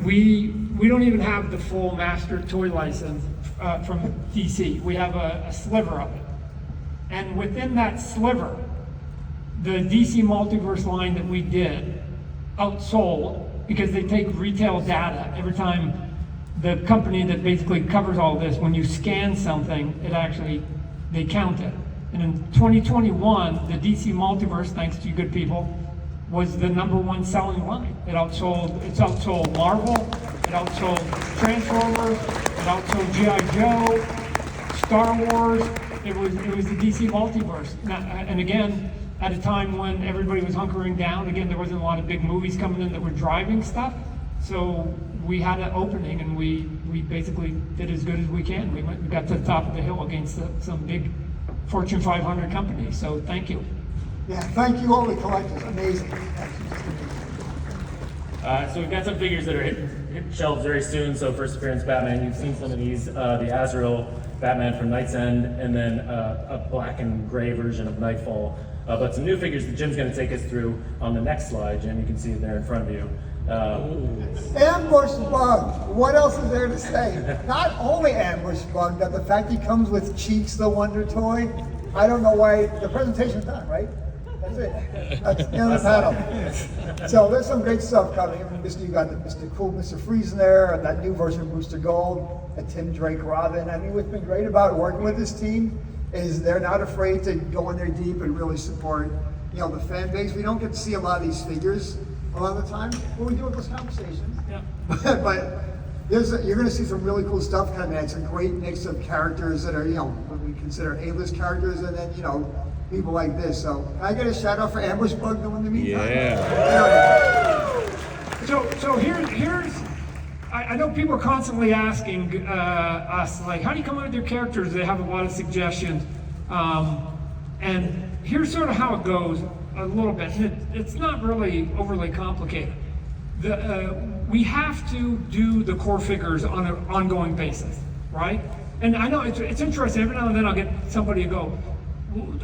we don't even have the full master toy license from DC. We have a sliver of it. And within that sliver, the DC Multiverse line that we did outsold, because they take retail data every time. The company that basically covers all this, when you scan something, they count it. And in 2021, the DC Multiverse, thanks to you good people, was the #1 selling line. It's outsold Marvel, it outsold Transformers, it outsold G.I. Joe, Star Wars. It was the DC Multiverse. And again, at a time when everybody was hunkering down, again, there wasn't a lot of big movies coming in that were driving stuff. So we had an opening, and we basically did as good as we can. We got to the top of the hill against some big Fortune 500 companies. So thank you. Yeah, thank you all the collectors. Amazing. So we've got some figures that are hitting shelves very soon. So first appearance Batman, you've seen some of these, the Azrael Batman from Night's End, and then a black and gray version of Nightfall. But some new figures that Jim's going to take us through on the next slide. Jim, you can see it there in front of you. Ambush Bug. What else is there to say? Not only Ambush Bug, but the fact he comes with Cheeks, the Wonder Toy. I don't know why the presentation's done, right? That's it. That's the end of the panel. So there's some great stuff coming. You got the Mr. Cool, Mr. Freeze in there, and that new version of Booster Gold, a Tim Drake Robin. I mean, what's been great about working with this team is they're not afraid to go in there deep and really support, the fan base. We don't get to see a lot of these figures a lot of the time. What we do with those conversations. Yeah. But you're going to see some really cool stuff coming. It's a great mix of characters that are, what we consider A-list characters, and then, people like this. So can I get a shout out for Ambush Bug though in the meantime? Yeah. So here's I know people are constantly asking us, like, how do you come up with your characters? They have a lot of suggestions. And here's sort of how it goes a little bit. It's not really overly complicated. We have to do the core figures on an ongoing basis, right? And I know it's interesting. Every now and then I'll get somebody to go,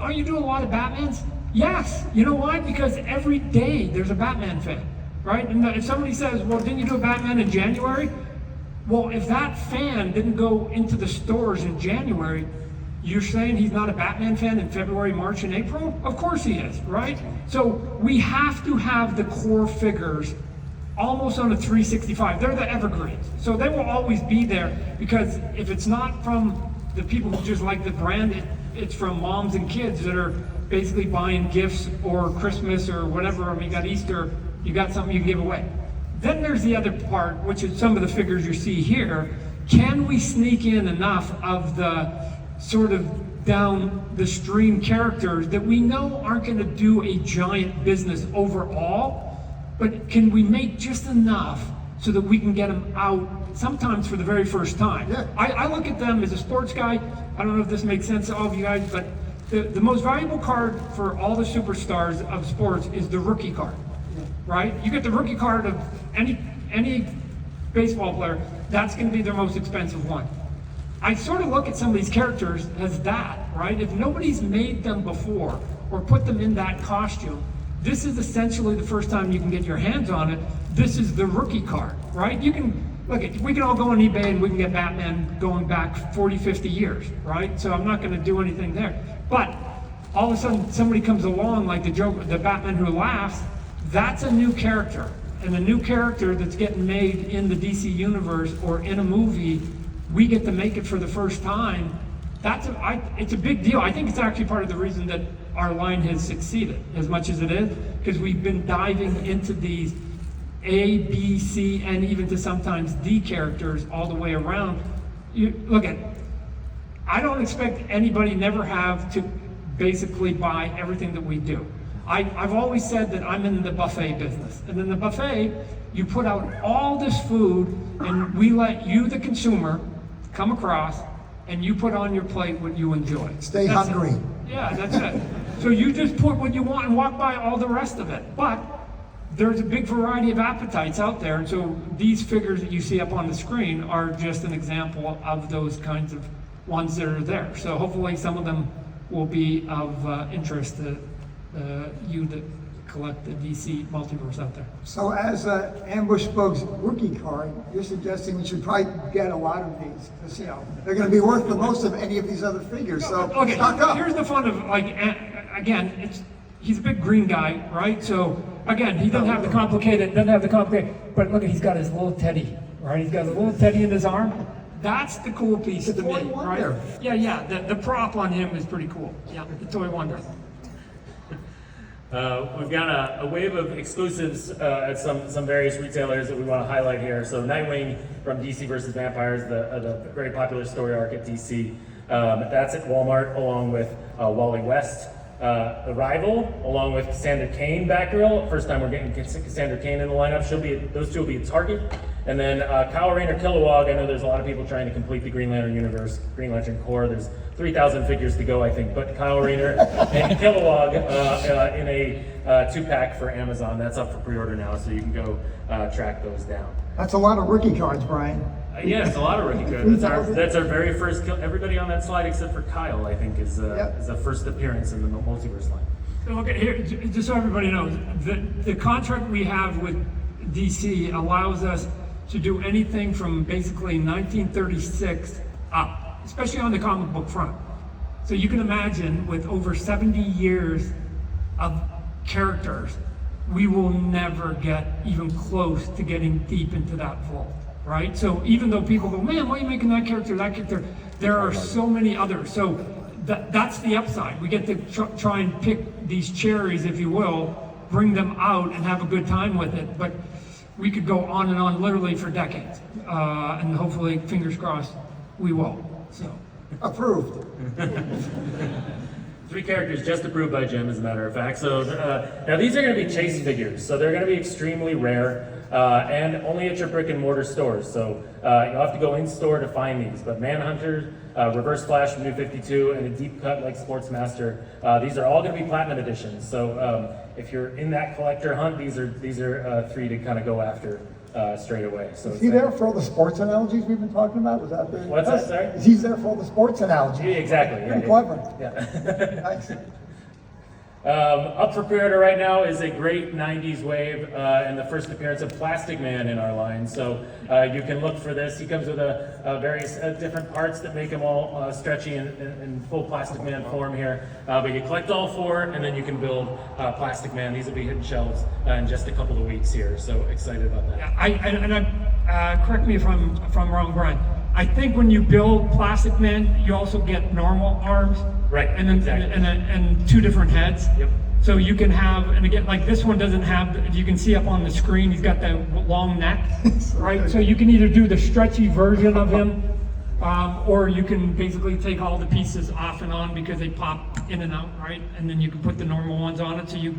are you doing a lot of Batmans? Yes. You know why? Because every day there's a Batman fan, right? And if somebody says, well, didn't you do a Batman in January? Well, if that fan didn't go into the stores in January, you're saying he's not a Batman fan in February, March, and April? Of course he is, right? So we have to have the core figures almost on a 365. They're the evergreens. So they will always be there, because if it's not from the people who just like the brand, it's from moms and kids that are basically buying gifts or Christmas or whatever. I mean, you got Easter, you got something you can give away. Then there's the other part, which is some of the figures you see here. Can we sneak in enough of the sort of down the stream characters that we know aren't going to do a giant business overall, but can we make just enough so that we can get them out sometimes for the very first time? Yeah. I look at them as a sports guy. I don't know if this makes sense to all of you guys, but the most valuable card for all the superstars of sports is the rookie card, right? You get the rookie card of any baseball player, that's going to be their most expensive one. I sort of look at some of these characters as that, right? If nobody's made them before or put them in that costume, this is essentially the first time you can get your hands on it. This is the rookie card, right? You can, look, we can all go on eBay and we can get Batman going back 40, 50 years, right? So I'm not going to do anything there. But all of a sudden somebody comes along like the Joker, the Batman Who Laughs, that's a new character. And the new character that's getting made in the DC universe or in a movie, we get to make it for the first time. It's a big deal. I think it's actually part of the reason that our line has succeeded as much as it is, because we've been diving into these A, B, C, and even to sometimes D characters all the way around. I don't expect anybody never have to basically buy everything that we do. I've always said that I'm in the buffet business. And in the buffet, you put out all this food and we let you, the consumer, come across and you put on your plate what you enjoy. Stay That's hungry. it. Yeah, that's it. So you just put what you want and walk by all the rest of it. But there's a big variety of appetites out there. And so these figures that you see up on the screen are just an example of those kinds of ones that are there. So hopefully some of them will be of interest to you, the collect the DC Multiverse out there. So as Ambush Bug's rookie card, you're suggesting we should probably get a lot of these, because, you know, they're going to be worth the most of any of these other figures, so Okay, stock up. here's the fun of, like, again, he's a big green guy, right? So, again, he doesn't have the complicated, but look, he's got his little teddy, right? He's got a little teddy in his arm. That's the cool piece The to toy me, wonder. right? Yeah, the prop on him is pretty cool. Yeah, the toy wonder. We've got a wave of exclusives at some various retailers that we want to highlight here. So Nightwing from DC vs. Vampires, the very popular story arc at DC. That's at Walmart, along with Wally West. The Rival, along with Cassandra Cain, Batgirl. First time we're getting Cassandra Cain in the lineup. Those two will be at Target. And then Kyle Rayner Kilowog. I know there's a lot of people trying to complete the Green Lantern universe, Green Lantern Corps. There's 3,000 figures to go, I think. But Kyle Rayner and Kilowog in a 2-pack for Amazon. That's up for pre-order now, so you can go track those down. That's a lot of rookie cards, Brian. Yeah, it's a lot of rookie cards. That's our very first kill. Everybody on that slide except for Kyle, I think, is a first appearance in the Multiverse line. So look at here, just so everybody knows, the contract we have with DC allows us to do anything from basically 1936 up, especially on the comic book front. So you can imagine, with over 70 years of characters, we will never get even close to getting deep into that vault, right? So even though people go, man, why are you making that character, there are so many others. So that's the upside. We get to try and pick these cherries, if you will, bring them out and have a good time with it. But we could go on and on literally for decades. And hopefully, fingers crossed, we will. So Approved. 3 characters just approved by Jim, as a matter of fact. So now these are going to be chase figures, so they're going to be extremely rare and only at your brick and mortar stores. So you'll have to go in store to find these. But Manhunter, Reverse Flash from New 52, and a deep cut like Sportsmaster, these are all going to be platinum editions. So if you're in that collector hunt, these are 3 to kind of go after straight away. So Is he there for all the sports analogies we've been talking about? Was that the... What's that, sorry? Is he there for all the sports analogies? Yeah, exactly. Pretty clever. Yeah. Nice. Up for pre-order right now is a great 90s wave and the first appearance of Plastic Man in our line. So you can look for this. He comes with various different parts that make him all stretchy and full Plastic Man form here. But you collect all 4 and then you can build Plastic Man. These will be hitting shelves in just a couple of weeks here. So excited about that. Yeah, correct me if I'm wrong, Brian. I think when you build Plastic Man, you also get normal arms. Right, And then exactly. and 2 different heads. Yep. So you can have, and again, like this one doesn't have, if you can see up on the screen, he's got that long neck, right? So you can either do the stretchy version of him, or you can basically take all the pieces off and on because they pop in and out, right? And then you can put the normal ones on it. So you,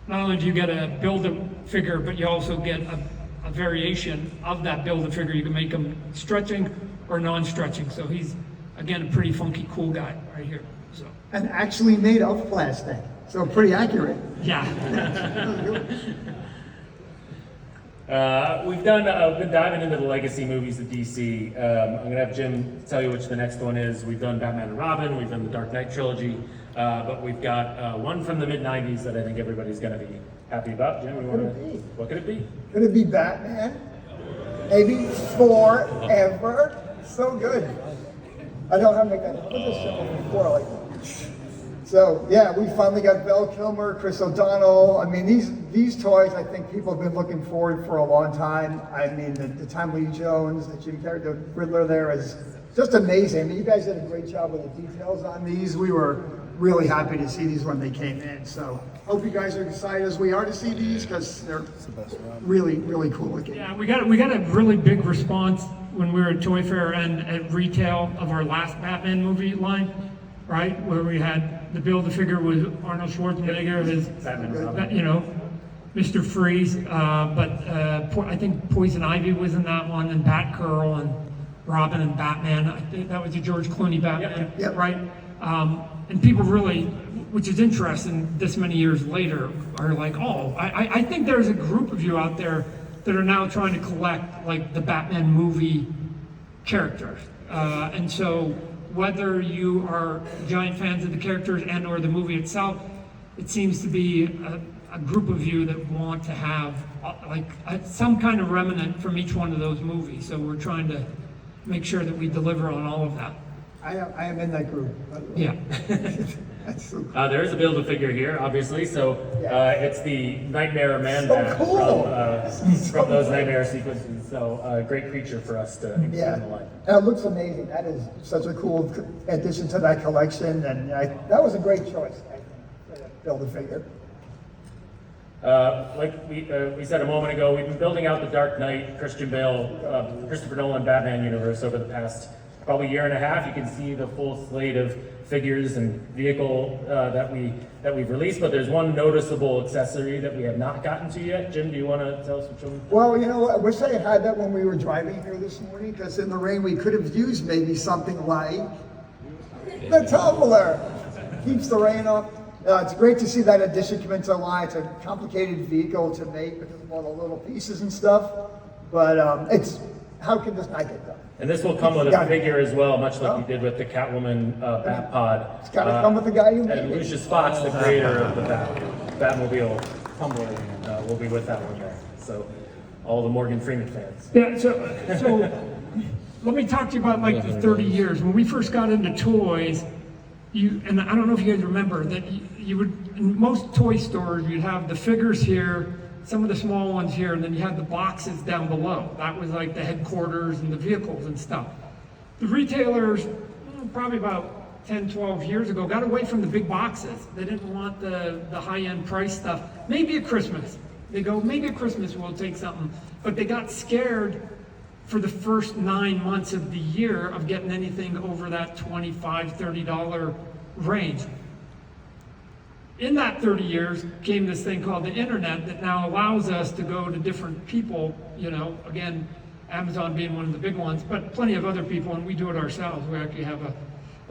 not only do you get a Build-A-Figure, but you also get a variation of that Build-A-Figure. You can make him stretching or non-stretching. So he's, again, a pretty funky, cool guy right here. So And actually made of plastic, so pretty accurate. yeah. We've been diving into the legacy movies of DC. I'm going to have Jim tell you which the next one is. We've done Batman and Robin, we've done the Dark Knight trilogy, but we've got one from the mid-90s that I think everybody's going to be happy about. Jim, what could it be? Could it be Batman? Maybe Forever? So good. I don't have to make that. I'll just show before like that. So yeah, we finally got Val Kilmer, Chris O'Donnell. I mean, these toys, I think people have been looking forward for a long time. I mean, the Tom Lee Jones, the Jim Carrey, the Riddler there is just amazing. I mean, you guys did a great job with the details on these. We were really happy to see these when they came in. So hope you guys are excited as we are to see these because they're really, really cool looking. Yeah, we got a really big response when we were at Toy Fair and at retail of our last Batman movie line, right? Where we had the Build-A-Figure with Arnold Schwarzenegger, his, Mr. Freeze, I think Poison Ivy was in that one, and Batgirl and Robin and Batman. I think that was the George Clooney Batman, Yep. right? And people really, which is interesting, this many years later, are like, oh, I think there's a group of you out there that are now trying to collect like the Batman movie characters. And so whether you are giant fans of the characters and or the movie itself, it seems to be a group of you that want to have some kind of remnant from each one of those movies. So we're trying to make sure that we deliver on all of that. I am in that group. By the way. Yeah. That's so cool. There is a Build-A-Figure here, obviously. So it's the Nightmare Man So Bat cool. from those Nightmare sequences. So great creature for us to include in the line. And it looks amazing. That is such a cool addition to that collection, and that was a great choice. I think, for that Build-A-Figure. Like we said a moment ago, we've been building out the Dark Knight, Christian Bale, Christopher Nolan Batman universe over the past probably year and a half. You can see the full slate of figures and vehicle that we've released, but there's one noticeable accessory that we have not gotten to yet. Jim, do you want to tell us which one? Well, you know what? I wish I had that when we were driving here this morning, because in the rain we could have used maybe something like the Tumblr. Keeps the rain off. It's great to see that addition come into line. It's a complicated vehicle to make because of all the little pieces and stuff, but how can this not get done? And this will come with a figure as well, much like we did with the Catwoman Bat Pod. It's got to come with the guy you made And it. Lucius Fox, the creator of the Batmobile Tumblr, will be with that one there. So all the Morgan Freeman fans. Yeah, so let me talk to you about like the 30 years. When we first got into toys, and I don't know if you guys remember, that you would, in most toy stores, you'd have the figures here, some of the small ones here, and then you had the boxes down below. That was like the headquarters and the vehicles and stuff. The retailers, probably about 10, 12 years ago, got away from the big boxes. They didn't want the high-end price stuff. Maybe at Christmas. They go, maybe at Christmas we'll take something. But they got scared for the first 9 months of the year of getting anything over that $25, $30 range. In that 30 years came this thing called the internet that now allows us to go to different people, again, Amazon being one of the big ones, but plenty of other people, and we do it ourselves. We actually have a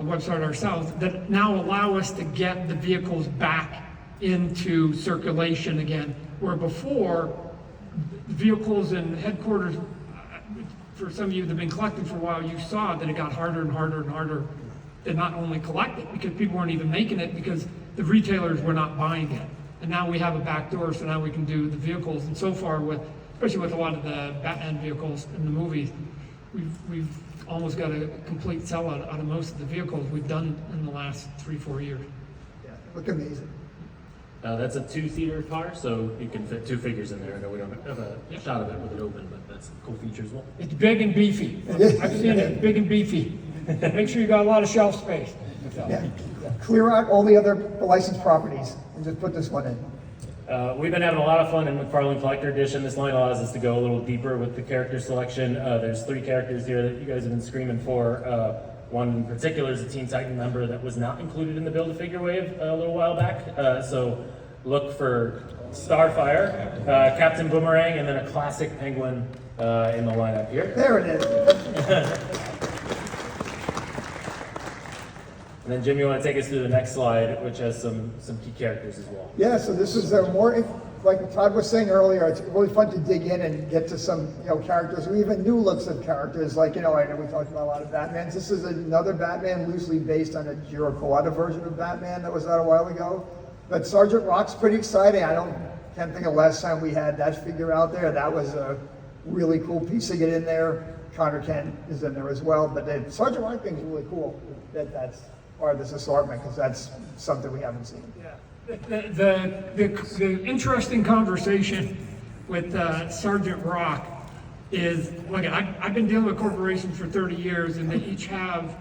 website ourselves that now allow us to get the vehicles back into circulation again, where before, vehicles and headquarters, for some of you that have been collecting for a while, you saw that it got harder and harder and harder to not only collect it, because people weren't even making it, because the retailers were not buying it. And now we have a back door, so now we can do the vehicles. And so far, especially with a lot of the Batman vehicles in the movies, we've almost got a complete sellout out of most of the vehicles we've done in the last 3-4 years. Yeah, look amazing. That's a 2-seater car, so you can fit 2 figures in there. I know we don't have a shot of it with it open, but that's a cool feature as well. It's big and beefy. I've seen it, big and beefy. Make sure you got a lot of shelf space. Yeah. Clear out all the other licensed properties and just put this one in. We've been having a lot of fun in McFarlane Collector Edition. This line allows us to go a little deeper with the character selection. There's 3 characters here that you guys have been screaming for. One in particular is a Teen Titan member that was not included in the Build-A-Figure wave a little while back. So look for Starfire, Captain Boomerang, and then a classic penguin in the lineup here. There it is. And then Jim, you want to take us through the next slide, which has some key characters as well. Yeah, so this is more, like Todd was saying earlier, it's really fun to dig in and get to some characters, or even new looks of characters. Like, I know we talked about a lot of Batmans. This is another Batman loosely based on a Jiro Kawada version of Batman that was out a while ago. But Sergeant Rock's pretty exciting. Can't think of last time we had that figure out there. That was a really cool piece to get in there. Connor Kent is in there as well. But the Sergeant Rock thing is really cool. That's part of this assortment, because that's something we haven't seen. Yeah. The interesting conversation with Sergeant Rock is, look, I've been dealing with corporations for 30 years, and they each have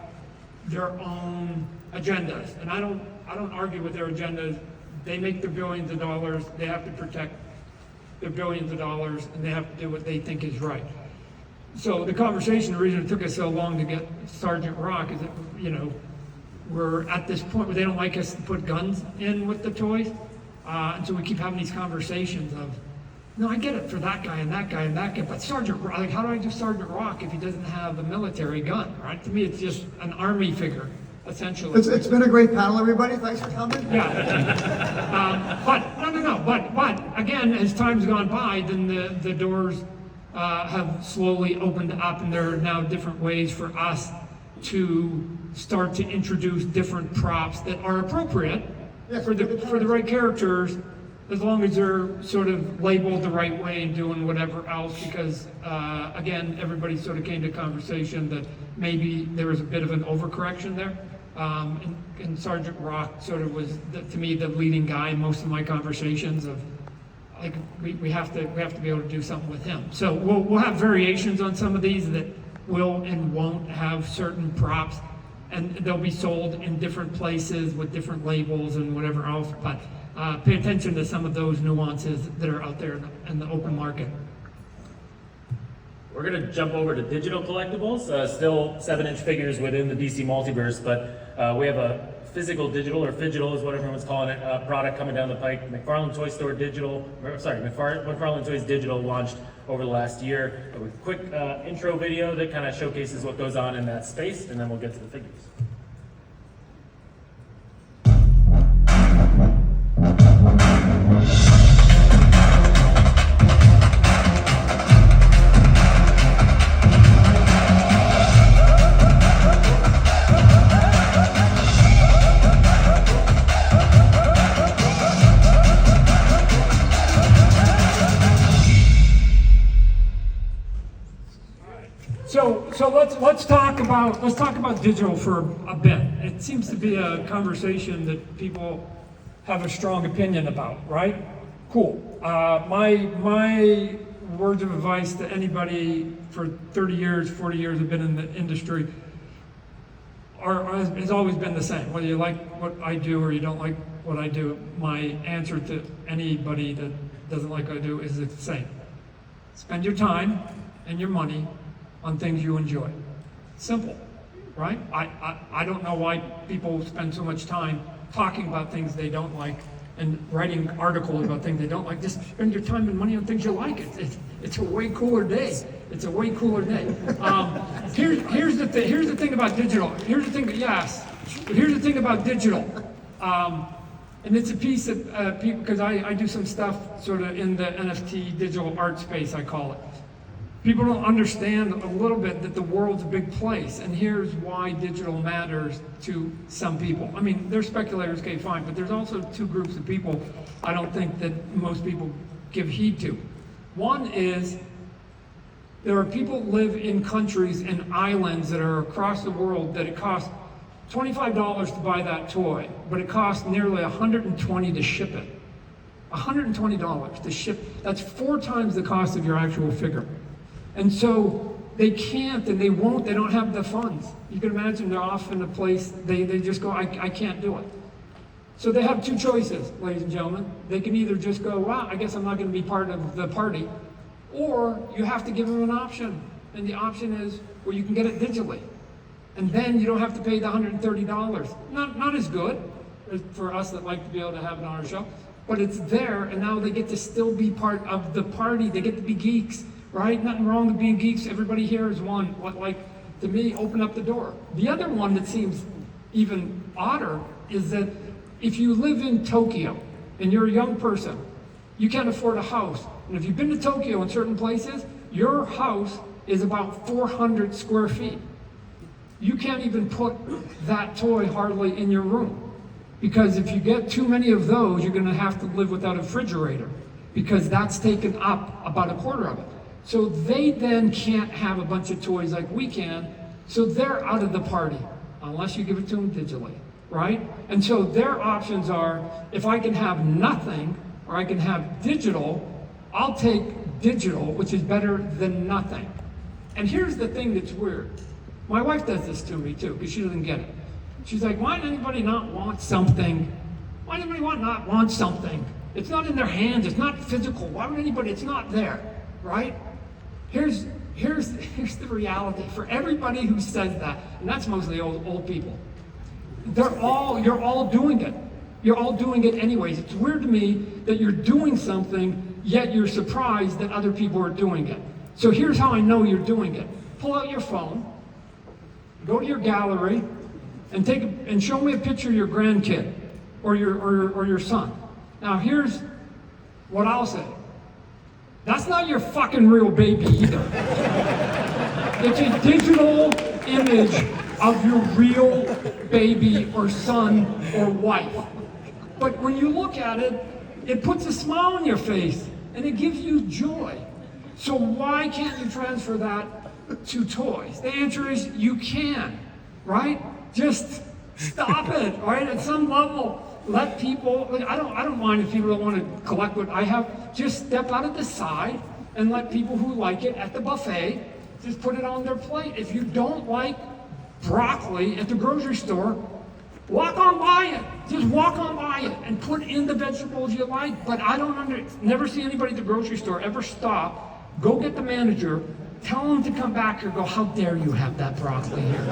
their own agendas, and I don't argue with their agendas. They make their billions of dollars. They have to protect their billions of dollars, and they have to do what they think is right. So the conversation, the reason it took us so long to get Sergeant Rock is that, we're at this point where they don't like us to put guns in with the toys. And so we keep having these conversations of, no, I get it for that guy and that guy and that guy, but Sergeant Rock, like, how do I do Sergeant Rock if he doesn't have a military gun, right? To me, it's just an army figure, essentially. It's been a great panel, everybody. Thanks for coming. Yeah. But again, as time's gone by, then the doors have slowly opened up, and there are now different ways for us to start to introduce different props that are appropriate for the right characters, as long as they're sort of labeled the right way and doing whatever else, because again, everybody sort of came to conversation that maybe there was a bit of an overcorrection there. And Sergeant Rock sort of was, to me, the leading guy in most of my conversations of, like, we have to be able to do something with him. So we'll have variations on some of these that will and won't have certain props, and they'll be sold in different places with different labels and whatever else, but pay attention to some of those nuances that are out there in the open market. We're going to jump over to digital collectibles, still 7-inch figures within the DC Multiverse, but we have a physical digital, or Phygital is what everyone's calling it, product coming down the pike. McFarlane Toy Store Digital, McFarlane Toys Digital launched over the last year. A quick intro video that kind of showcases what goes on in that space, and then we'll get to the figures. So let's talk about digital for a bit. It seems to be a conversation that people have a strong opinion about, right? Cool. My words of advice to anybody for 30 years, 40 years have been in the industry has always been the same. Whether you like what I do or you don't like what I do, my answer to anybody that doesn't like what I do is the same. Spend your time and your money on things you enjoy. Simple, right? I don't know why people spend so much time talking about things they don't like and writing articles about things they don't like. Just spend your time and money on things you like. It's a way cooler day. It's a way cooler day. Here's the thing about digital. Here's the thing about digital. And it's a piece that people, because I do some stuff sort of in the NFT digital art space, I call it. People don't understand a little bit that the world's a big place, and here's why digital matters to some people. I mean, there's speculators, okay, fine, but there's also two groups of people I don't think that most people give heed to. One is, there are people who live in countries and islands that are across the world that it costs $25 to buy that toy, but it costs nearly $120 to ship it. $120 to ship, that's 4 times the cost of your actual figure. And so they can't and they won't, they don't have the funds. You can imagine they're off in a place, they just go, I can't do it. So they have 2 choices, ladies and gentlemen. They can either just go, well, I guess I'm not gonna be part of the party, or you have to give them an option. And the option is, well, you can get it digitally. And then you don't have to pay the $130. Not as good for us that like to be able to have it on our show, but it's there, and now they get to still be part of the party. They get to be geeks. Right? Nothing wrong with being geeks. Everybody here is one. What, like, to me, open up the door. The other one that seems even odder is that if you live in Tokyo and you're a young person, you can't afford a house. And if you've been to Tokyo in certain places, your house is about 400 square feet. You can't even put that toy hardly in your room. Because if you get too many of those, you're gonna have to live without a refrigerator, because that's taken up about a quarter of it. So they then can't have a bunch of toys like we can, so they're out of the party, unless you give it to them digitally, right? And so their options are, if I can have nothing, or I can have digital, I'll take digital, which is better than nothing. And here's the thing that's weird. My wife does this to me too, because she doesn't get it. She's like, why does anybody not want something? Why does anybody not want something? It's not in their hands, it's not physical. Why would anybody, it's not there, right? Here's the reality for everybody who says that, and that's mostly old people. You're all doing it. You're all doing it anyways. It's weird to me that you're doing something, yet you're surprised that other people are doing it. So here's how I know you're doing it. Pull out your phone, go to your gallery, and show me a picture of your grandkid or your son. Now here's what I'll say. That's not your fucking real baby either. It's a digital image of your real baby or son or wife. But when you look at it, It puts a smile on your face and it gives you joy. So why can't you transfer that to toys? The answer is you can, right? Just stop it, right? At some level, let people, I don't mind if people don't want to collect what I have, just step out of the side and let people who like it at the buffet, just put it on their plate. If you don't like broccoli at the grocery store, walk on by it. Just walk on by it and put in the vegetables you like. But I never see anybody at the grocery store ever stop, go get the manager, tell them to come back here, go, how dare you have that broccoli here?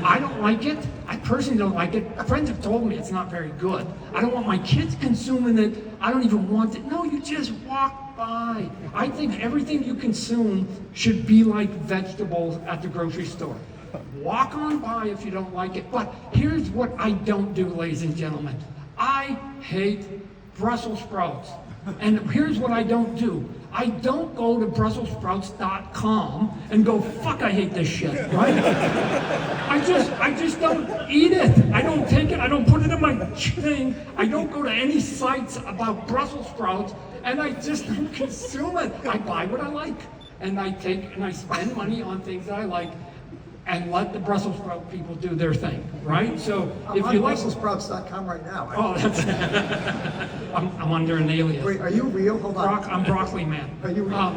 I don't like it. I personally don't like it. Friends have told me it's not very good. I don't want my kids consuming it. I don't even want it. No, you just walk by. I think everything you consume should be like vegetables at the grocery store. Walk on by if you don't like it. But here's what I don't do, ladies and gentlemen. I hate Brussels sprouts. And here's what I don't do. I don't go to BrusselsSprouts.com and go, fuck, I hate this shit, right? I just don't eat it. I don't take it. I don't put it in my thing. I don't go to any sites about Brussels sprouts, and I just don't consume it. I buy what I like, and I spend money on things that I like, and let the Brussels sprout people do their thing, right? So if you like BrusselsSprouts.com right now. Oh, that's I'm under an alias. Wait, are you real? Hold on. I'm Broccoli Man. Are you real?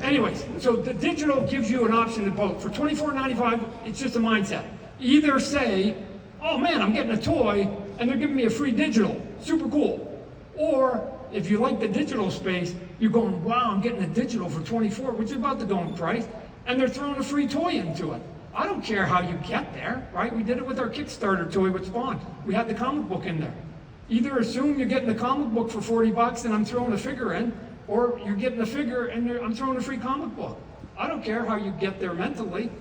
Anyways, so the digital gives you an option to vote. For $24.95, it's just a mindset. Either say, oh man, I'm getting a toy, and they're giving me a free digital. Super cool. Or if you like the digital space, you're going, wow, I'm getting a digital for $24, which is about the going price, and they're throwing a free toy into it. I don't care how you get there, right? We did it with our Kickstarter toy with Spawn. We had the comic book in there. Either assume you're getting the comic book for $40 and I'm throwing a figure in, or you're getting a figure and I'm throwing a free comic book. I don't care how you get there mentally.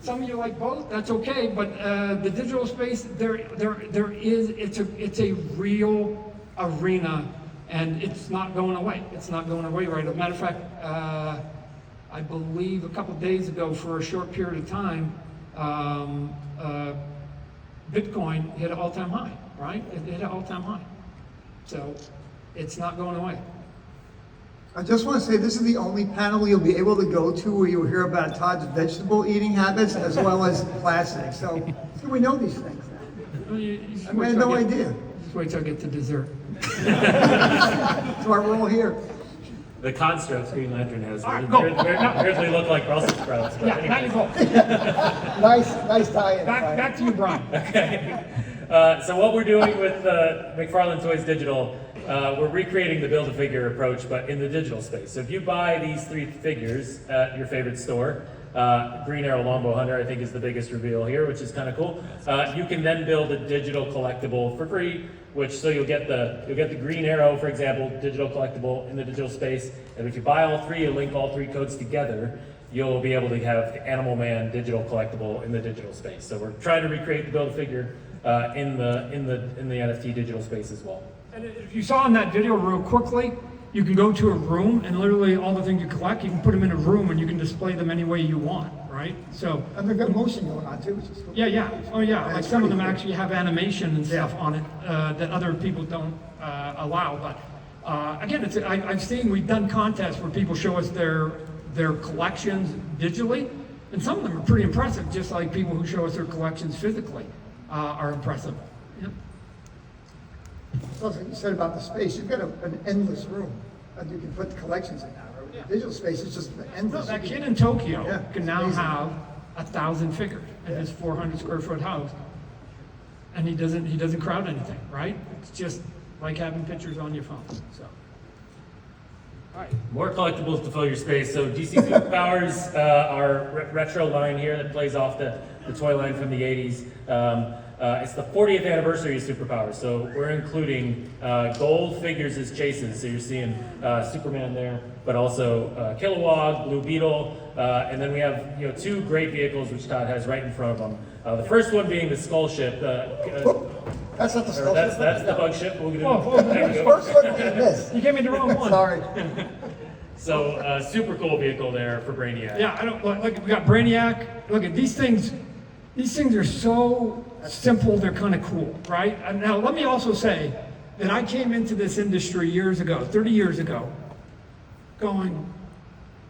Some of you like both, that's okay, but the digital space, it's a real arena, and it's not going away. It's not going away, right? As a matter of fact, I believe a couple days ago, for a short period of time, Bitcoin hit an all-time high, right? It hit an all-time high. So it's not going away. I just want to say this is the only panel you'll be able to go to where you'll hear about Todd's vegetable eating habits as well as plastics. So we know these things now. I had no idea. Just wait till I get to dessert. That's why we're all here. The constructs Green Lantern has All right, go. weirdly look like Brussels sprouts. But Yeah, anyway. now you go. Nice tie-in. Back to you, Brian. Okay. So what we're doing with McFarlane Toys Digital, we're recreating the Build-A-Figure approach, but in the digital space. So if you buy these 3 figures at your favorite store, Green Arrow Longbow Hunter, I think, is the biggest reveal here, which is kind of cool. You can then build a digital collectible for free, so you'll get the Green Arrow, for example, digital collectible in the digital space. And if you buy all 3, you link all 3 codes together, you'll be able to have the Animal Man digital collectible in the digital space. So we're trying to recreate the Build-A-Figure in the NFT digital space as well. And if you saw in that video real quickly, you can go to a room and literally all the things you collect, you can put them in a room and you can display them any way you want, right? So, And they've got motion going on too, which is cool. yeah. Oh yeah, like some of them pretty cool. actually have animation and stuff on it that other people don't allow. But again, I've seen, we've done contests where people show us their collections digitally, and some of them are pretty impressive, just like people who show us their collections physically are impressive. Yep. So like you said about the space, you've got an endless room that you can put the collections in now. Right? Yeah. Digital space is just endless. That kid in Tokyo Yeah, can it's now amazing. have 1,000 figures in his 400 square foot house, and he doesn't crowd anything, right? It's just like having pictures on your phone. So, all right. More collectibles to fill your space. So DC Superpowers, our retro line here that plays off the toy line from the 80s. It's the 40th anniversary of Superpowers, so we're including gold figures as chases. So you're seeing Superman there, but also Kilowog, Blue Beetle, and then we have 2 great vehicles which Todd has right in front of him. The first one being the Skull Ship. That's not the skull. That's the Bug Ship. We'll get there we The go. first one you missed. You gave me the wrong one. Sorry. So super cool vehicle there for Brainiac. Yeah, I don't look. We got Brainiac. Look at these things. These things are so simple. They're kind of cool, right? And now let me also say that I came into this industry years ago, 30 years ago, going,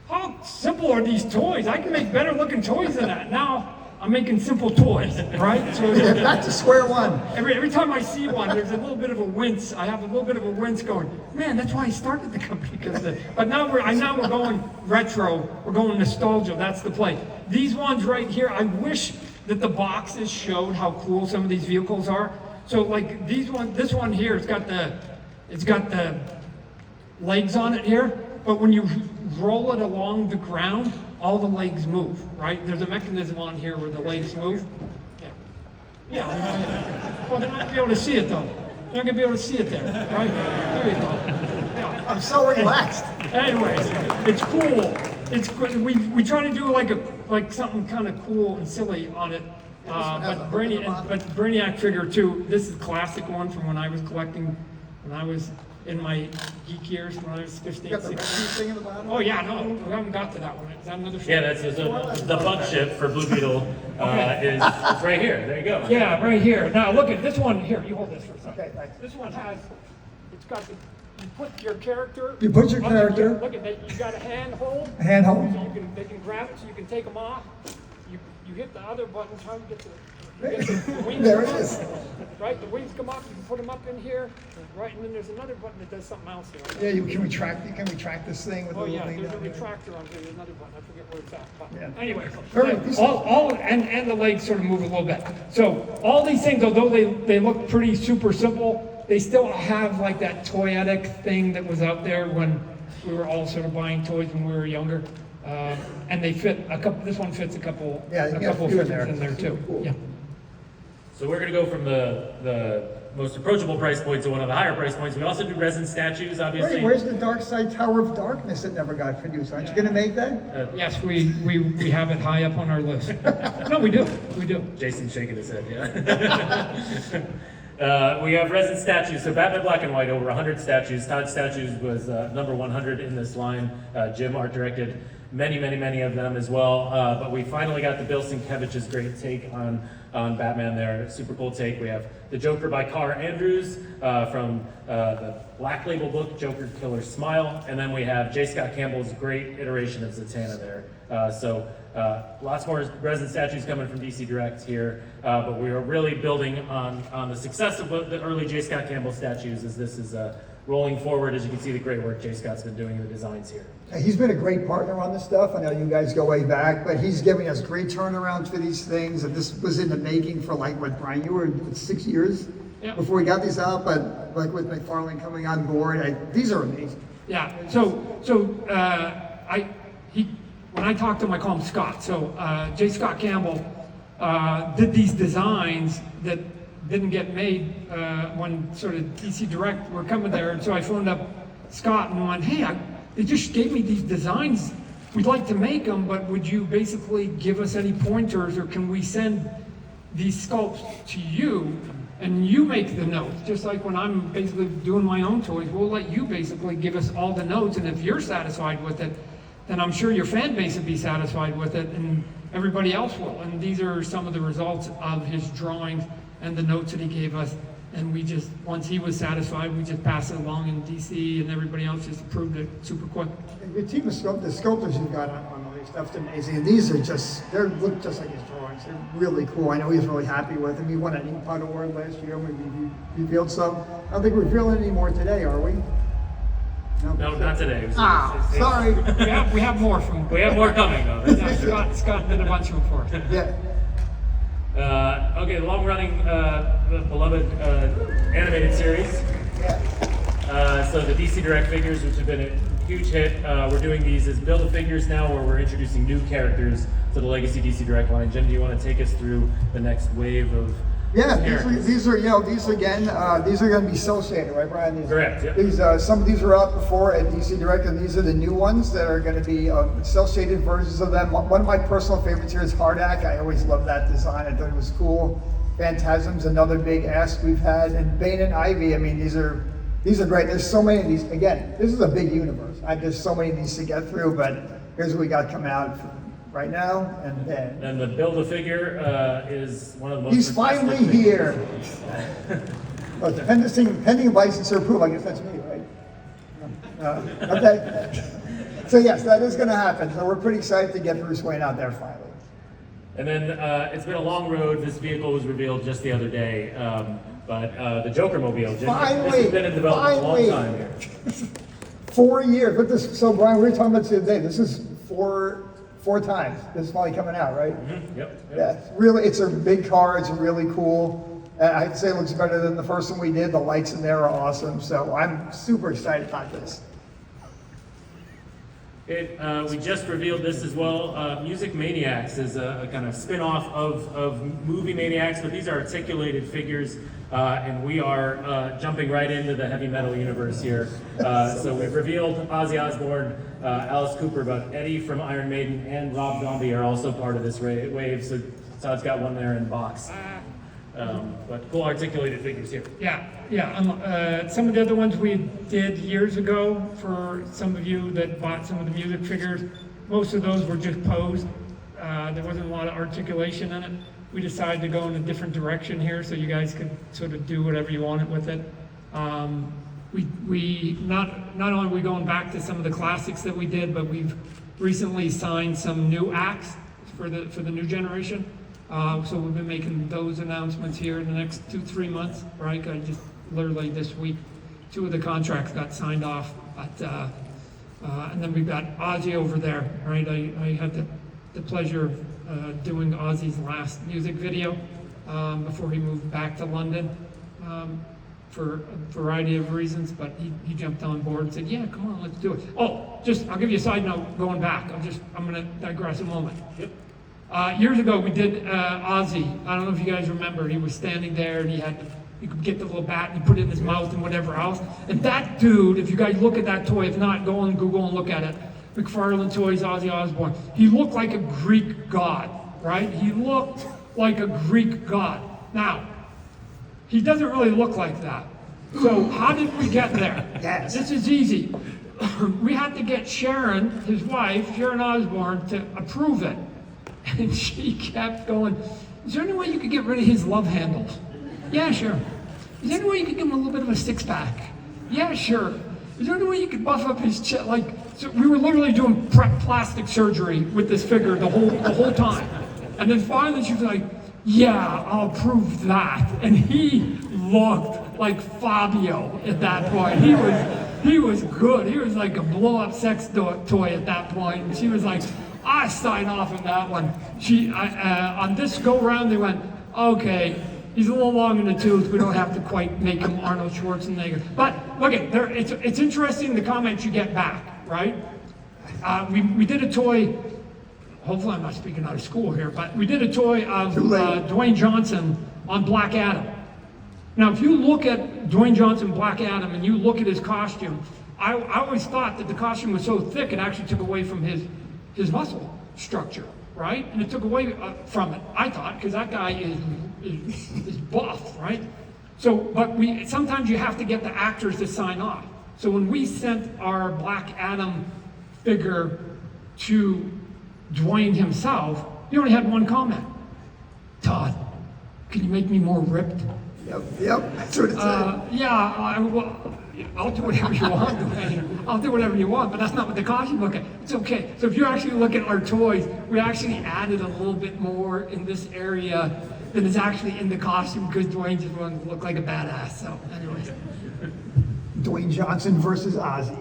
how simple are these toys? I can make better looking toys than that. Now I'm making simple toys, right? So Back to square one. every time I see one, there's a little bit of a wince. I have a little bit of a wince going, man, that's why I started the company. But now we're going retro. We're going nostalgia. That's the play. These ones right here, I wish that the boxes showed how cool some of these vehicles are. So like this one here, it's got the legs on it here, but when you roll it along the ground, all the legs move, right? There's a mechanism on here where the legs move. Yeah. Well, they're not gonna be able to see it though. They're not gonna be able to see it there, right? There you go. Yeah. I'm so relaxed. Anyways, it's cool. It's we try to do like something kind of cool and silly on it. But Brainiac figure too. This is a classic one from when I was collecting, when I was in my geek years, when I was 15, You got the 16. thing in the bottom? Oh yeah, no, we haven't got to that one. Is that another? Yeah, that's the bug ship for Blue Beetle is it's right here. There you go. Yeah, right here. Now look at this one here. You hold this for a second. Okay, thanks. This one has, it's got the, you put your character. You put your under character. here. Look at that. You got a handhold. A handhold. So they can grab it, so you can take them off. You hit the other button, try to get the wings. There it come is. up, right, the wings come up. You can put them up in here, right, and then there's another button that does something else here. Yeah, you can retract this thing with Oh a little yeah, thing there's a down there. retractor on here. There's another button. I forget where it's at. But Yeah. anyway, Very right, decent. and the legs sort of move a little bit. So all these things, although they look pretty super simple, they still have like that toyetic thing that was out there when we were all sort of buying toys when we were younger. And they fit a couple. This one fits a couple. Yeah, you a got a couple few in figures there. in there too. Cool. Yeah. So we're gonna go from the most approachable price point to one of the higher price points. We also do resin statues, obviously. Wait, where's the Dark Side Tower of Darkness that never got produced? Aren't you gonna make that? Yes, we have it high up on our list. No, we do. Jason's shaking his head, yeah. We have resin statues. So Batman Black and White, over 100 statues. Todd Statues was number 100 in this line. Jim art directed many of them as well. But we finally got the Bill Sienkiewicz's great take on Batman there. Super cool take. We have the Joker by Carr Andrews from the Black Label book, Joker Killer Smile. And then we have J. Scott Campbell's great iteration of Zatanna there. Lots more resin statues coming from DC Direct here, but we are really building on the success of the early J. Scott Campbell statues as this is rolling forward. As you can see, the great work J. Scott's been doing in the designs here. He's been a great partner on this stuff. I know you guys go way back, but he's giving us great turnarounds for these things. And this was in the making for like, what, Brian, you were 6 years Yeah. before we got these out, but like with McFarlane coming on board, these are amazing. Yeah. When I talk to him, I call him Scott. So J. Scott Campbell did these designs that didn't get made when sort of DC Direct were coming there. And so I phoned up Scott and went, hey, they just gave me these designs. We'd like to make them, but would you basically give us any pointers, or can we send these sculpts to you and you make the notes? Just like when I'm basically doing my own toys, we'll let you basically give us all the notes, and if you're satisfied with it, then I'm sure your fan base would be satisfied with it, and everybody else will. And these are some of the results of his drawings and the notes that he gave us. And we just, once he was satisfied, we just passed it along, and DC and everybody else just approved it super quick. Your team of the sculptors you've got on all these stuff's amazing. And these are they look just like his drawings. They're really cool. I know he's really happy with them. He won an Ink Pot Award last year when we revealed some. I don't think we're revealing any more today, are we? No, not today. Sorry. We have more from. We have more coming though. Yeah, Scott did a bunch of them for us. Yeah. Okay, the long-running, beloved animated series. Yeah. So the DC Direct figures, which have been a huge hit, we're doing these as Build-A-Figures now, where we're introducing new characters to the Legacy DC Direct line. Jim, do you want to take us through the next wave of Yeah, characters? these are these are going to be associated, right, Brian? Correct, yeah. These some of these were out before at DC Direct, and these are the new ones that are going to be associated versions of them. One of my personal favorites here is Hardak. I always loved that design. I thought it was cool. Phantasm's another big ask we've had, and Bane and Ivy. I mean, these are great. There's so many of these. Again, this is a big universe. There's so many of these to get through, but here's what we got coming out right now, and then. And the Build-A-Figure is one of the most... He's finally here. Oh, pending licensor approval, I guess that's me, right? Okay. So yes, that is gonna happen. So we're pretty excited to get Bruce Wayne out there finally. And then it's been a long road. This vehicle was revealed just the other day, but the Joker Mobile. This has been in development a long time here. 4 years. But this, so Brian, we were talking about this the other day. This is four times. This is finally coming out, right? Mm-hmm. Yep. Yeah, really, it's a big car. It's really cool. I'd say it looks better than the first one we did. The lights in there are awesome. So I'm super excited about this. We just revealed this as well. Music Maniacs is a kind of spin-off of Movie Maniacs, but these are articulated figures, and we are jumping right into the heavy metal universe here. So we've revealed Ozzy Osbourne, Alice Cooper, but Eddie from Iron Maiden and Rob Zombie are also part of this wave, so Todd's got one there in box. But cool articulated figures here. Yeah. Some of the other ones we did years ago for some of you that bought some of the music figures, most of those were just posed. There wasn't a lot of articulation in it. We decided to go in a different direction here so you guys could sort of do whatever you wanted with it. We not only are we going back to some of the classics that we did, but we've recently signed some new acts for the new generation. So we've been making those announcements here in the next 2-3 months, right? I just literally this week, 2 of the contracts got signed off, but, and then we've got Ozzy over there, right? I had the pleasure of doing Ozzy's last music video before he moved back to London for a variety of reasons, but he jumped on board and said, yeah, come on, let's do it. Oh, I'll give you a side note going back. I'm gonna digress a moment. Yep. Years ago, we did Ozzy. I don't know if you guys remember. He was standing there, and you could get the little bat and you put it in his mouth and whatever else. And that dude, if you guys look at that toy, if not, go on Google and look at it. McFarlane Toys, Ozzy Osbourne. He looked like a Greek god, right? He looked like a Greek god. Now, he doesn't really look like that. So how did we get there? Yes. This is easy. We had to get Sharon, his wife, Sharon Osbourne, to approve it. And she kept going, is there any way you could get rid of his love handles? Yeah, sure. Is there any way you could give him a little bit of a six-pack? Yeah, sure. Is there any way you could buff up his chest? So we were literally doing plastic surgery with this figure the whole time. And then finally she was like, yeah, I'll prove that. And he looked like Fabio at that point. He was good. He was like a blow-up sex toy at that point. And she was like, I sign off on that one. On this go-round, they went, okay, he's a little long in the tooth. We don't have to quite make him Arnold Schwarzenegger. But look, it's interesting the comments you get back, right? We did a toy. Hopefully, I'm not speaking out of school here, but we did a toy of Dwayne Johnson on Black Adam. Now, if you look at Dwayne Johnson, Black Adam, and you look at his costume, I always thought that the costume was so thick it actually took away from his muscle structure, right? And it took away from it, I thought, because that guy is buff, right? So, but sometimes you have to get the actors to sign off. So when we sent our Black Adam figure to Dwayne himself, he only had one comment. Todd, can you make me more ripped? Yep, that's what it said. I'll do whatever you want, Dwayne. I'll do whatever you want, but that's not what the costume look at. It's okay. So if you actually look at our toys, we actually added a little bit more in this area than is actually in the costume because Dwayne just wanted to look like a badass. So anyways. Dwayne Johnson versus Ozzy.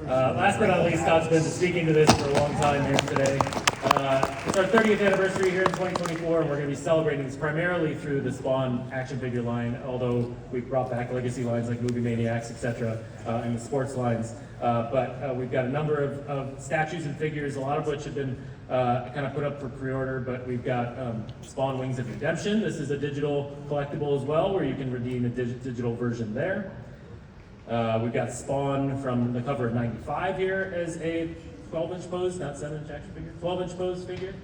Last but not least, Todd's been speaking to this for a long time here today. It's our 30th anniversary here in 2024, and we're going to be celebrating this primarily through the Spawn action figure line, although we've brought back legacy lines like Movie Maniacs, etc., and the sports lines. But we've got a number of statues and figures, a lot of which have been kind of put up for pre-order, but we've got Spawn Wings of Redemption. This is a digital collectible as well, where you can redeem a digital version there. We've got Spawn from the cover of 95 here as a 12-inch pose, not 7-inch action figure, 12-inch pose figure.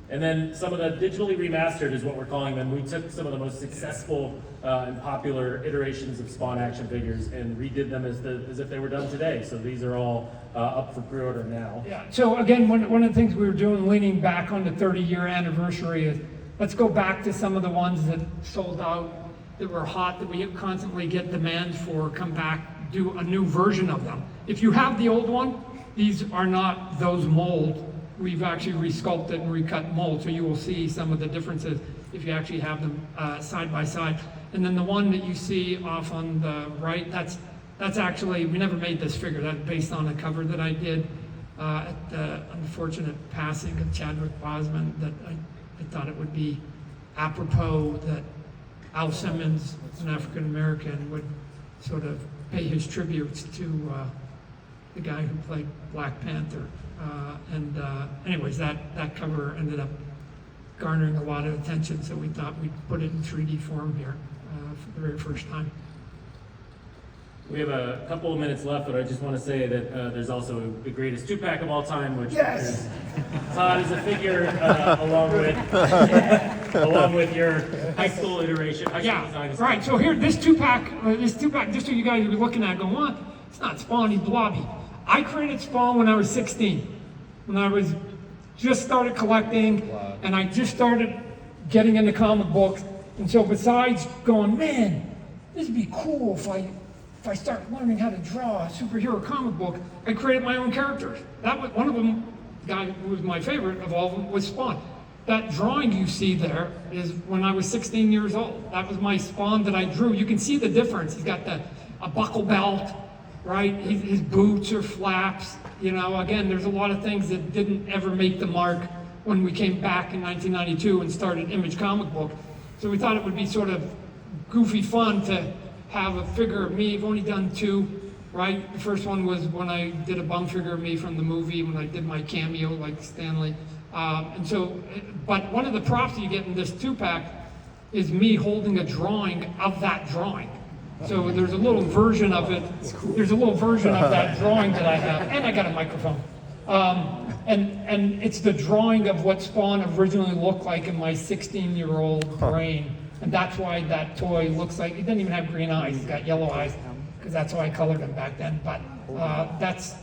And then some of the digitally remastered is what we're calling them. We took some of the most successful and popular iterations of Spawn action figures and redid them as if they were done today. So these are all up for pre-order now. Yeah. So again, one of the things we were doing, leaning back on the 30-year anniversary, is let's go back to some of the ones that sold out that were hot, that we constantly get demands for, come back, do a new version of them. If you have the old one, these are not those mold. We've actually resculpted and recut mold, so you will see some of the differences if you actually have them side by side. And then the one that you see off on the right, that's actually, we never made this figure. That's based on a cover that I did at the unfortunate passing of Chadwick Boseman, that I thought it would be apropos that Al Simmons, an African American, would sort of pay his tributes to the guy who played Black Panther. Anyways, that cover ended up garnering a lot of attention, so we thought we'd put it in 3D form here for the very first time. We have a couple of minutes left, but I just want to say that there's also the greatest 2-pack of all time, which Yes! is Todd is a figure along with your high school iteration. Yeah, right. So here, this two pack, just so you guys will be looking at, going, what? It's not Spawn, he's blobby. I created Spawn when I was 16, when I was just started collecting, and I just started getting into comic books. And so besides going, man, this would be cool if I start learning how to draw a superhero comic book, I created my own characters. That was one of them, the guy who was my favorite of all of them was Spawn. That drawing you see there is when I was 16 years old. That was my Spawn that I drew. You can see the difference. He's got a buckle belt, right? His boots are flaps. You know, again, there's a lot of things that didn't ever make the mark when we came back in 1992 and started Image Comic Book. So we thought it would be sort of goofy fun to have a figure of me. I've only done 2, right? The first one was when I did a bum figure of me from the movie, when I did my cameo like Stanley. But one of the props you get in this 2-pack is me holding a drawing of that drawing. So there's a little version of it. There's a little version of that drawing that I have, and I got a microphone. And it's the drawing of what Spawn originally looked like in my 16-year-old brain. And that's why that toy looks like, it doesn't even have green eyes, it's got yellow eyes, because that's how I colored him back then. But that's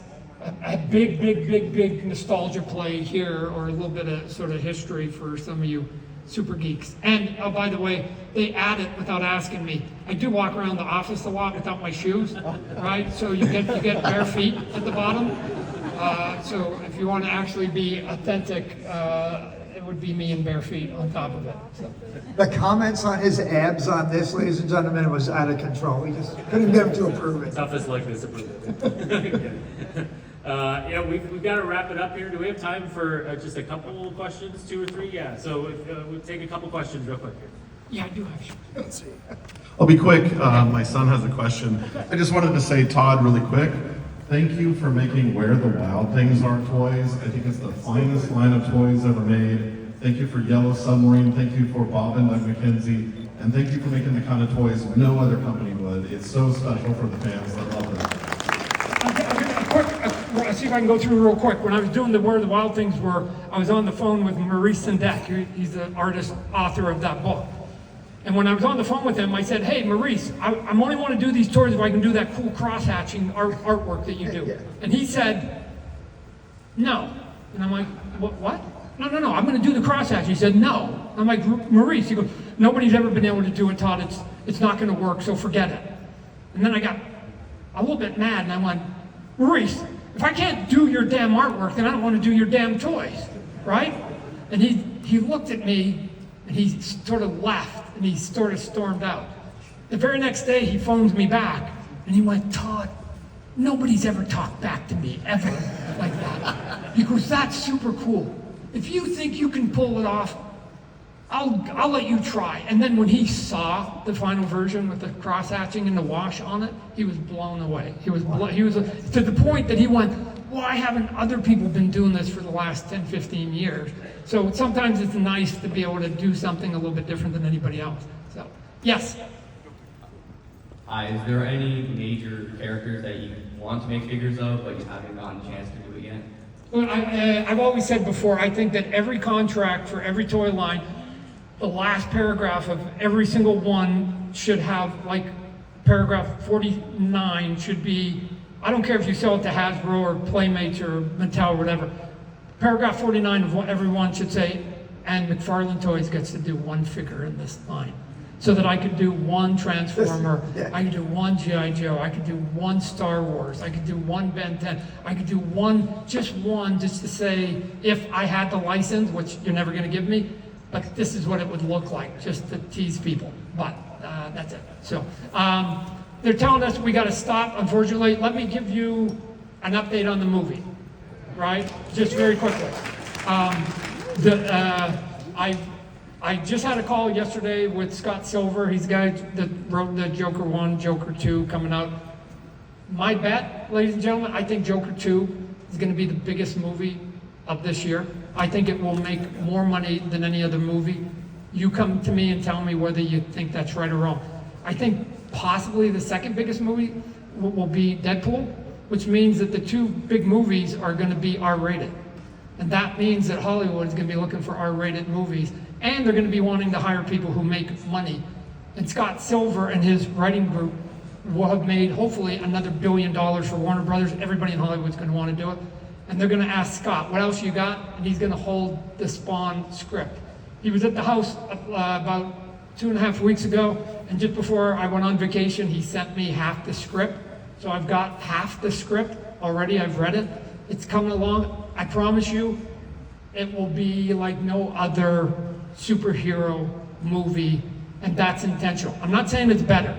a big nostalgia play here, or a little bit of sort of history for some of you super geeks. And oh, by the way, they add it without asking me. I do walk around the office a lot without my shoes, right? So you get bare feet at the bottom. So if you want to actually be authentic, it would be me in bare feet on top of it. So. The comments on his abs on this, ladies and gentlemen, was out of control. We just couldn't get him to approve it. Toughest like this approve. Yeah, we've got to wrap it up here. Do we have time for just a couple questions, 2 or 3? Yeah, so we'll take a couple questions real quick here. Yeah, I do have shoes. Let's see. I'll be quick. My son has a question. I just wanted to say, Todd, really quick, thank you for making Where the Wild Things Are toys. I think it's the finest line of toys ever made. Thank you for Yellow Submarine. Thank you for Bob and Doug McKenzie. And thank you for making the kind of toys no other company would. It's so special for the fans that love them. I'll see if I can go through real quick. When I was doing the Where the Wild Things Were, I was on the phone with Maurice Sendak. He's the artist, author of that book. And when I was on the phone with him, I said, hey, Maurice, I only want to do these toys if I can do that cool cross-hatching artwork that you do. And he said, no. And I'm like, what? No, I'm going to do the cross-hatching. He said, no. I'm like, Maurice, he goes, nobody's ever been able to do it, Todd. It's not going to work, so forget it. And then I got a little bit mad, and I went, Maurice, if I can't do your damn artwork, then I don't want to do your damn toys, right? And he looked at me, and he sort of laughed, and he sort of stormed out. The very next day, he phones me back, and he went, Todd, nobody's ever talked back to me, ever, like that. He goes, that's super cool. If you think you can pull it off, I'll let you try. And then when he saw the final version with the cross-hatching and the wash on it, he was blown away. He was to the point that he went, why haven't other people been doing this for the last 10, 15 years? So sometimes it's nice to be able to do something a little bit different than anybody else. So, yes? Is there any major characters that you want to make figures of, but you haven't gotten a chance to do it yet? Well, I've always said before, I think that every contract for every toy line, the last paragraph of every single one should have, like, paragraph 49 should be, I don't care if you sell it to Hasbro or Playmates or Mattel or whatever, paragraph 49 of every one should say, and McFarlane Toys gets to do one figure in this line. so that I could do one Transformer, Yeah. I could do one G.I. Joe, I could do one Star Wars, I could do one Ben 10, I could do one, just to say, if I had the license, which you're never gonna give me, but this is what it would look like, just to tease people, but that's it. So, they're telling us we gotta stop, unfortunately. Let me give you an update on the movie, right? Just very quickly. I just had a call yesterday with Scott Silver. He's the guy that wrote the Joker 1, Joker 2 coming out. My bet, ladies and gentlemen, I think Joker 2 is going to be the biggest movie of this year. I think it will make more money than any other movie. You come to me and tell me whether you think that's right or wrong. I think possibly the second biggest movie will be Deadpool, which means that the two big movies are going to be R-rated. And that means that Hollywood is going to be looking for R-rated movies, and they're going to be wanting to hire people who make money. And Scott Silver and his writing group will have made, hopefully, another $1 billion for Warner Brothers. Everybody in Hollywood is going to want to do it. And they're going to ask Scott, what else you got? And he's going to hold the Spawn script. He was at the house about 2.5 weeks ago, and just before I went on vacation, he sent me half the script. So I've got half the script already. I've read it. It's coming along. I promise you, it will be like no other superhero movie, and that's intentional. I'm not saying it's better.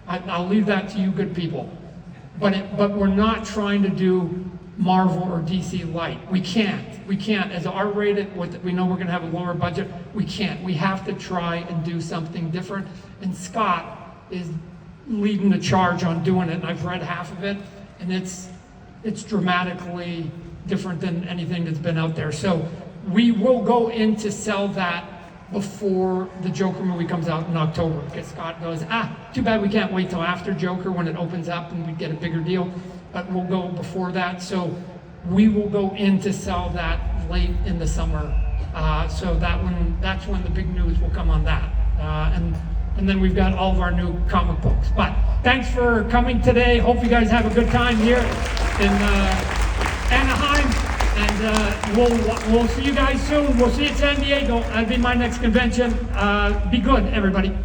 I'll leave that to you good people. But we're not trying to do Marvel or DC light. We can't. As R-rated, we know we're going to have a lower budget. We can't. We have to try and do something different. And Scott is leading the charge on doing it. And I've read half of it, and it's dramatically different than anything that's been out there. So we will go in to sell that before the Joker movie comes out in October. Because Scott goes, too bad we can't wait till after Joker when it opens up and we get a bigger deal. But we'll go before that. So we will go in to sell that late in the summer. So that's when the big news will come on that. And then we've got all of our new comic books. But thanks for coming today. Hope you guys have a good time here in Anaheim. And we'll see you guys soon. We'll see you at San Diego. That'll be my next convention. Be good, everybody.